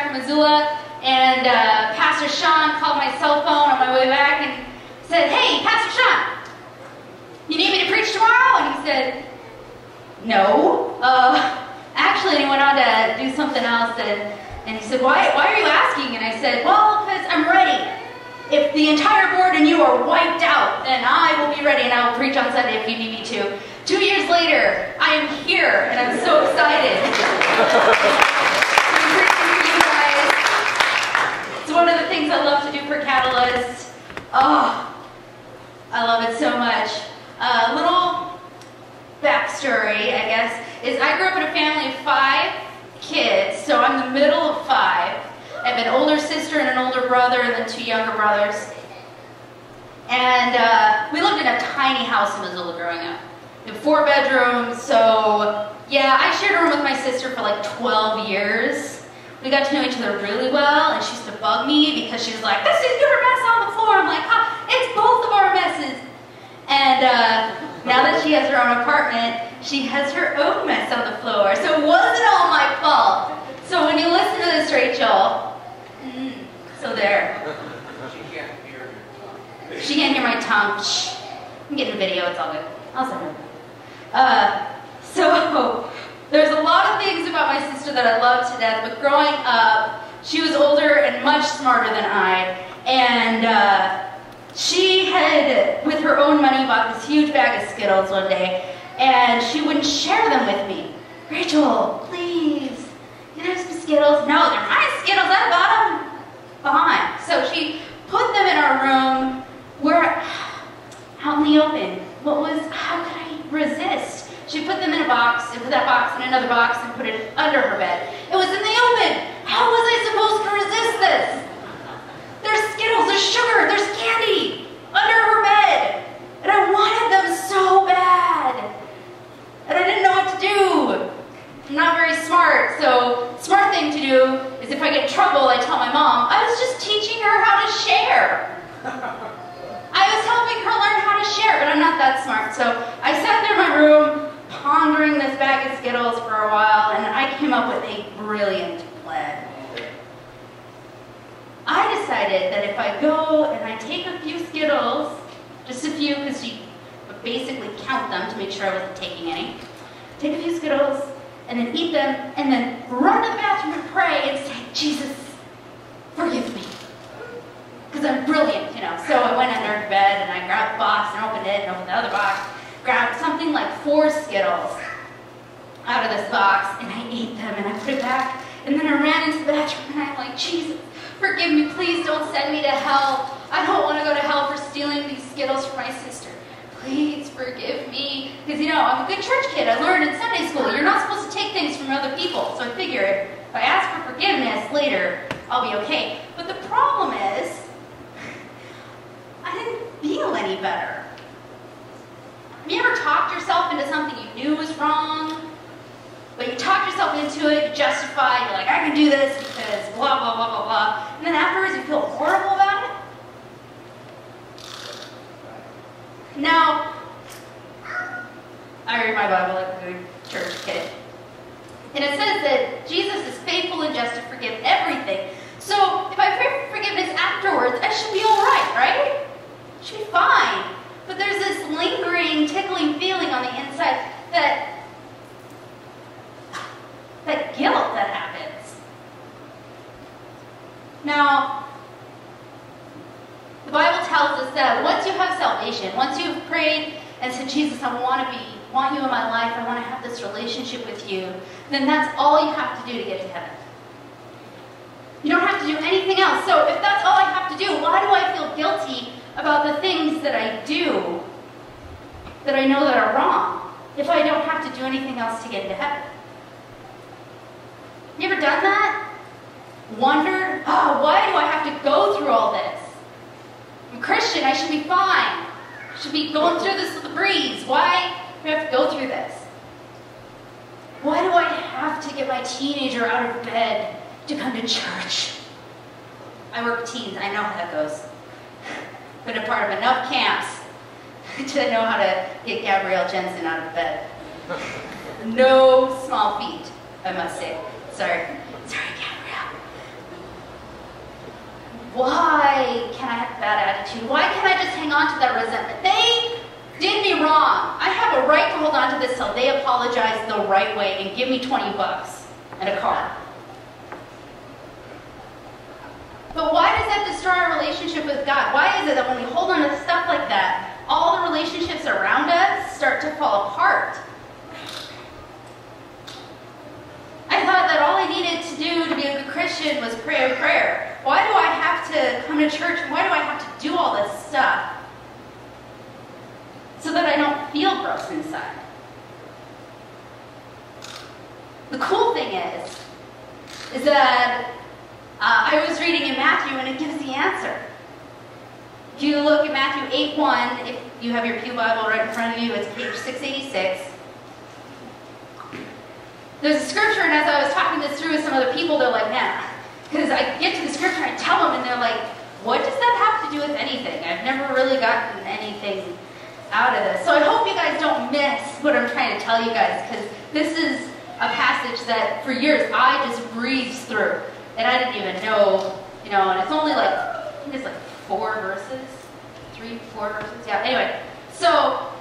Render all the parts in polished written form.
back from Missoula, and Pastor Sean called my cell phone on my way back and said, "Hey, Pastor Sean, you need me to preach tomorrow?" And he said, "No. Actually," and he went on to do something else, and he said, why are you asking? And I said, "Well, because I'm ready. If the entire board and you are wiped out, then I will be ready and I will preach on Sunday if you need me to." 2 years later, I am here and I'm so excited. I'm preaching for you guys. It's one of the things I love to do for Catalyst. Oh, I love it so much. A little backstory, I guess, is I grew up in a family of 5 kids, so I'm the middle of 5. I have an older sister and an older brother and then 2 younger brothers. And we lived in a tiny house in Missoula growing up. We had 4 bedrooms, so yeah, I shared a room with my sister for like 12 years. We got to know each other really well, and she used to bug me because she was like, "This is your mess on the floor." I'm like, "It's both of our messes." And now that she has her own apartment, she has her own mess on the floor, so it wasn't all my fault. So when you listen to this, Rachel, so there. She can't hear my tongue. Shh. I'm getting a video, it's all good. I'll send her. So there's a lot of things about my sister that I love to death, but growing up, she was older and much smarter than I, and she had, with her own money, bought this huge bag of Skittles one day, and she wouldn't share them with me. "Rachel, please, can I have some Skittles?" "No, they're my Skittles, I bought them." Fine. So she put them in our room, where, out in the open. How could I resist? She put them in a box, and put that box in another box, and put it under her bed. It was in the open. How was I supposed to resist this? There's Skittles, there's sugar, there's candy under her bed. And I wanted them so bad. And I didn't know what to do. I'm not very smart, so smart thing to do is if I get in trouble, I tell my mom, I was just teaching her how to share. I was helping her learn how to share, but I'm not that smart. So I sat there in my room, pondering this bag of Skittles for a while, and I came up with a brilliant plan. I decided that if I go and I take a few Skittles, just a few, because she would basically count them to make sure I wasn't taking any, take a few Skittles, and then eat them, and then run to the bathroom and pray and say, "Jesus, forgive me." Because I'm brilliant, you know. So I went under her bed, and I grabbed the box, and opened it, and opened the other box, grabbed something like 4 Skittles out of this box, and I ate them, and I put it back, and then I ran into the bathroom, and I'm like, "Jesus, forgive me, please don't send me to hell. I don't want to go to hell for stealing these Skittles from my sister. Please forgive me." Because, you know, I'm a good church kid. I learned in Sunday school, you're not supposed to take things from other people. So I figured, if I ask for forgiveness later, I'll be okay. But the problem is, I didn't feel any better. Have you ever talked yourself into something you knew was wrong? But you talk yourself into it, you justify, you're like, "I can do this because blah, blah, blah, blah, blah." And then afterwards you feel horrible about it? Now, I read my Bible like a good church kid. And it says that Jesus is faithful and just to forgive everything. So if I pray for forgiveness afterwards, I should be all right? Should be fine. But there's this lingering, tickling feeling on the inside that guilt that happens. Now, the Bible tells us that once you have salvation, once you've prayed and said, "Jesus, I want you in my life, I want to have this relationship with you," then that's all you have to do to get to heaven. You don't have to do anything else. So if that's all I have to do, why do I feel guilty about the things that I do that I know that are wrong if I don't have to do anything else to get into heaven? You ever done that? Wondered, why do I have to go through all this? I'm a Christian, I should be fine. I should be going through this with the breeze. Why do I have to go through this? Why do I have to get my teenager out of bed to come to church? I work with teens, I know how that goes. Been a part of enough camps to know how to get Gabrielle Jensen out of bed. No small feat, I must say. Sorry, Gabrielle. why can I have a bad attitude? Why can't I just hang on to that resentment? They did me wrong. I have a right to hold on to this till they apologize the right way and give me 20 bucks and a car. But why does that destroy our relationship with God? Why is it that when we hold on to stuff like that, all the relationships around us start to fall apart? I thought that all I needed to do to be a good Christian was pray a prayer. Why do I have to come to church? Why do I have to do all this stuff? So that I don't feel gross inside. The cool thing is that I was reading in Matthew and it gives the answer. If you look at Matthew 8:1, if you have your Pew Bible right in front of you, it's page 686. There's a scripture, and as I was talking this through with some other people, they're like, man, because I get to the scripture and I tell them, and they're like, what does that have to do with anything? I've never really gotten anything out of this. So I hope you guys don't miss what I'm trying to tell you guys, because this is a passage that for years I just breezed through. And I didn't even know, and it's only like, I think it's like 4 verses, 3, 4 verses, yeah, anyway. So,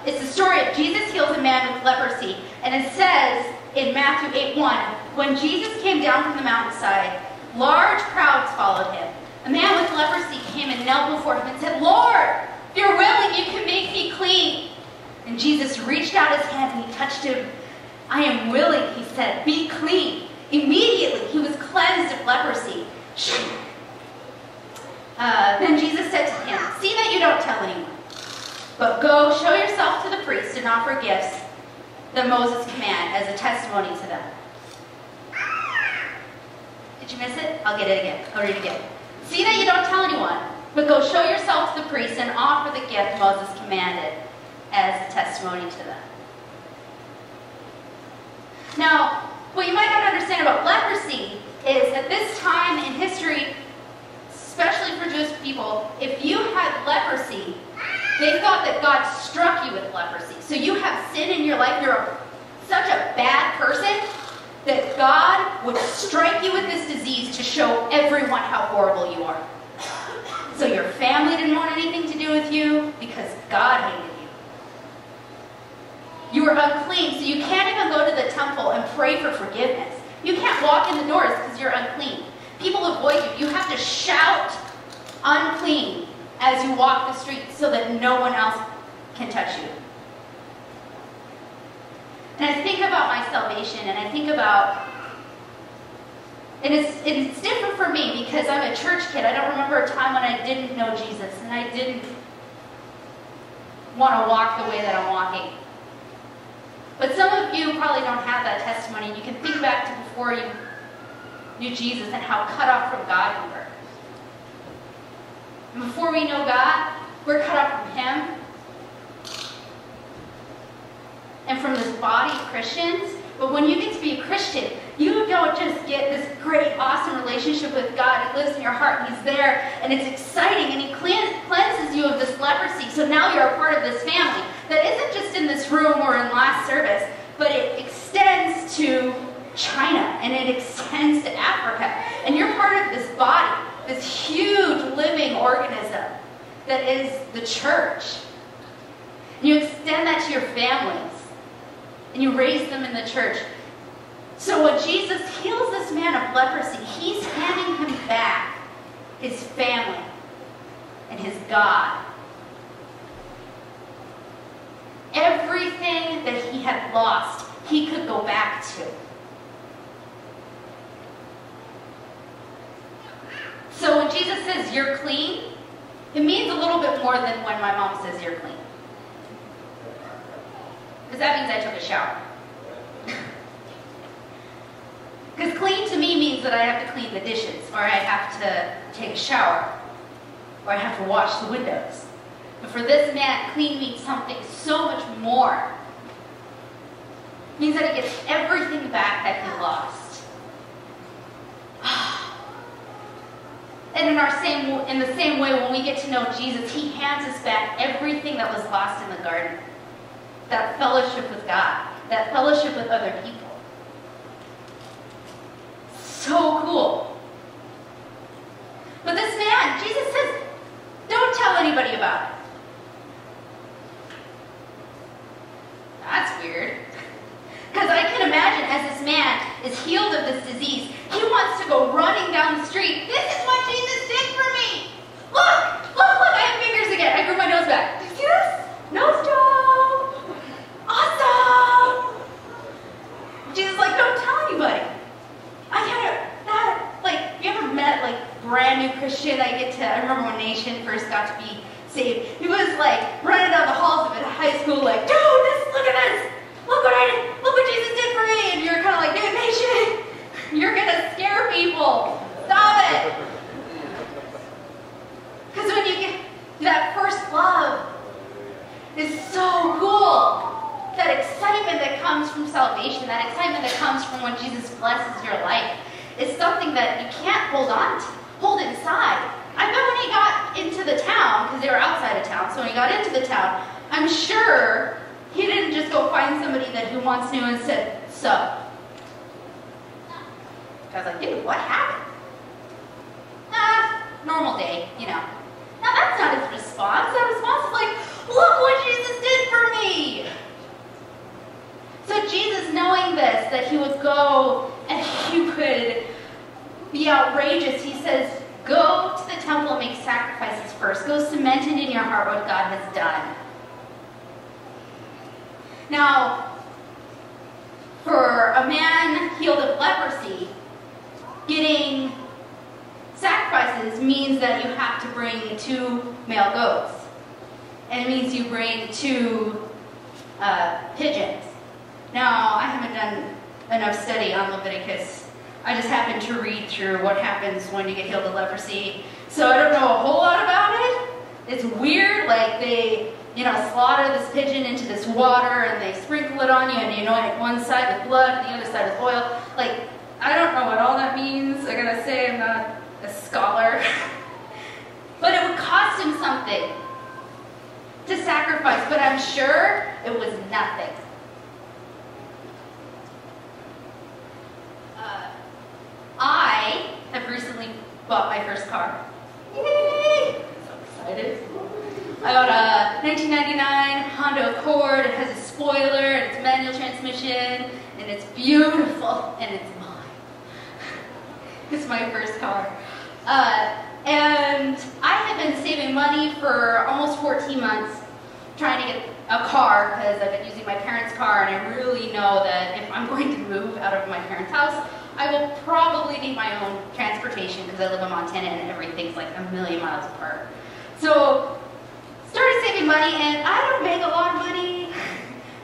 it's the story of Jesus heals a man with leprosy, and it says in Matthew 8:1, when Jesus came down from the mountainside, large crowds followed him. A man with leprosy came and knelt before him and said, Lord, if you're willing, you can make me clean. And Jesus reached out his hand and he touched him. I am willing, he said, be clean. Immediately, he was cleansed of leprosy. Then Jesus said to him, see that you don't tell anyone, but go show yourself to the priest and offer gifts that Moses commanded as a testimony to them. Did you miss it? I'll get it again. I'll read it again. See that you don't tell anyone, but go show yourself to the priest and offer the gift Moses commanded as a testimony to them. Now, what you might not understand about leprosy is at this time in history, especially for Jewish people, if you had leprosy, they thought that God struck you with leprosy. So you have sin in your life, you're such a bad person that God would strike you with this disease to show everyone how horrible you are. So your family didn't want anything to do with you because God hated you. You were unclean, so you can't even go to the temple and pray for forgiveness. You can't walk in the doors because you're unclean. People avoid you. You have to shout unclean as you walk the streets so that no one else can touch you. And I think about my salvation, and I think about, and it's different for me because I'm a church kid. I don't remember a time when I didn't know Jesus and I didn't want to walk the way that I'm walking. But some of you probably don't have that testimony. You can think back to before you knew Jesus and how cut off from God you were. And before we know God, we're cut off from Him and from this body of Christians. But when you get to be a Christian, you don't just get this great, awesome relationship with God. He lives in your heart, and He's there, and it's exciting, and He cleanses you of this leprosy. So now you're a part of this family that isn't just in this room or in last service, but it extends to China, and it extends to Africa. And you're part of this body, this huge living organism that is the church. And you extend that to your families, and you raise them in the church. So when Jesus heals this man of leprosy, He's handing him back his family and his God. Everything that he had lost, he could go back to. So when Jesus says you're clean, it means a little bit more than when my mom says you're clean. Because that means I took a shower. Because clean to me means that I have to clean the dishes, or I have to take a shower, or I have to wash the windows. But for this man, clean means something so much more. It means that he gets everything back that he lost. And in the same way, when we get to know Jesus, He hands us back everything that was lost in the garden. That fellowship with God, that fellowship with other people. So cool. But anybody. Like, you ever met, like, brand new Christian? I remember when Nation first got to be saved. He was, like, running down the halls of it at high school, like, dude, look at this. Look what Jesus did for me. And you're kind of like, dude, Nation, you're going to scare people. Stop it. Because when you get that first love is so cool. That excitement that comes from salvation, that excitement that comes from when Jesus blesses your life, is something that you can't hold inside. I bet when he got into the town, because they were outside of town, so when he got into the town, I'm sure he didn't just go find somebody that he once knew and said, so. I was like, dude, what happened? Normal day, you know. Now that's not his response. That response is like, look what Jesus did for me. So Jesus, knowing this, that he would go and he would be outrageous, he says, go to the temple and make sacrifices first. Go cement it in your heart what God has done. Now, for a man healed of leprosy, getting sacrifices means that you have to bring 2 male goats. And it means you bring 2 pigeons. Now, I haven't done enough study on Leviticus. I just happened to read through what happens when you get healed of leprosy. So I don't know a whole lot about it. It's weird, like they, slaughter this pigeon into this water and they sprinkle it on you and you anoint one side with blood and the other side with oil. Like, I don't know what all that means. I gotta say I'm not a scholar. But it would cost him something to sacrifice, but I'm sure it was nothing. I have recently bought my first car. Yay! I'm so excited. I got a 1999 Honda Accord. It has a spoiler, and it's manual transmission, and it's beautiful, and it's mine. It's my first car. And I have been saving money for almost 14 months trying to get a car because I've been using my parents' car, and I really know that if I'm going to move out of my parents' house, I will probably need my own transportation because I live in Montana and everything's like a million miles apart. So, started saving money, and I don't make a lot of money.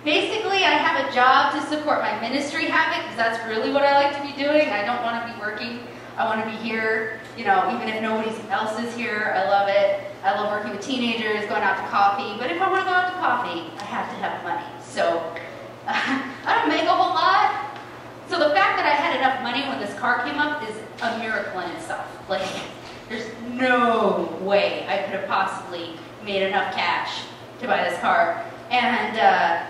Basically, I have a job to support my ministry habit because that's really what I like to be doing. I don't want to be working. I want to be here, even if nobody else is here. I love it. I love working with teenagers, going out to coffee. But if I want to go out to coffee, I have to have money. So, I don't make a whole lot. So the fact that I had enough money when this car came up is a miracle in itself. Like, there's no way I could have possibly made enough cash to buy this car. And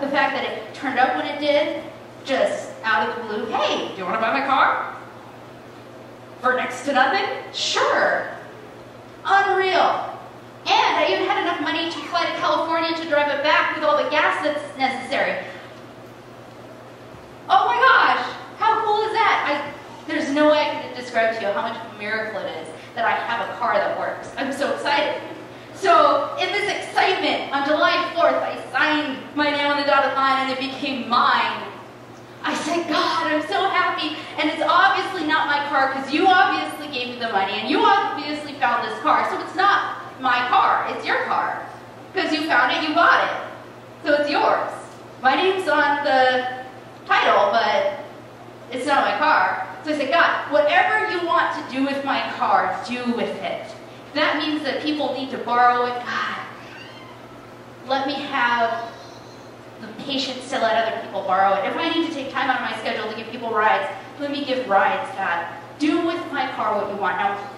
the fact that it turned up when it did, just out of the blue, hey, do you want to buy my car? For next to nothing? Sure. Unreal. And I even had enough money to fly to California to drive it back with all the gas that's necessary. Oh my gosh, how cool is that? There's no way I could describe to you how much of a miracle it is that I have a car that works. I'm so excited. So in this excitement, on July 4th, I signed my name on the dotted line and it became mine. I said, God, I'm so happy. And it's obviously not my car because you obviously gave me the money and you obviously found this car. So it's not my car, it's your car. Because you found it, you bought it. So it's yours. My name's on the title, but it's not my car. So I said, God, whatever you want to do with my car, do with it. If that means that people need to borrow it, God, let me have the patience to let other people borrow it. If I need to take time out of my schedule to give people rides, let me give rides, God. Do with my car what you want. Now,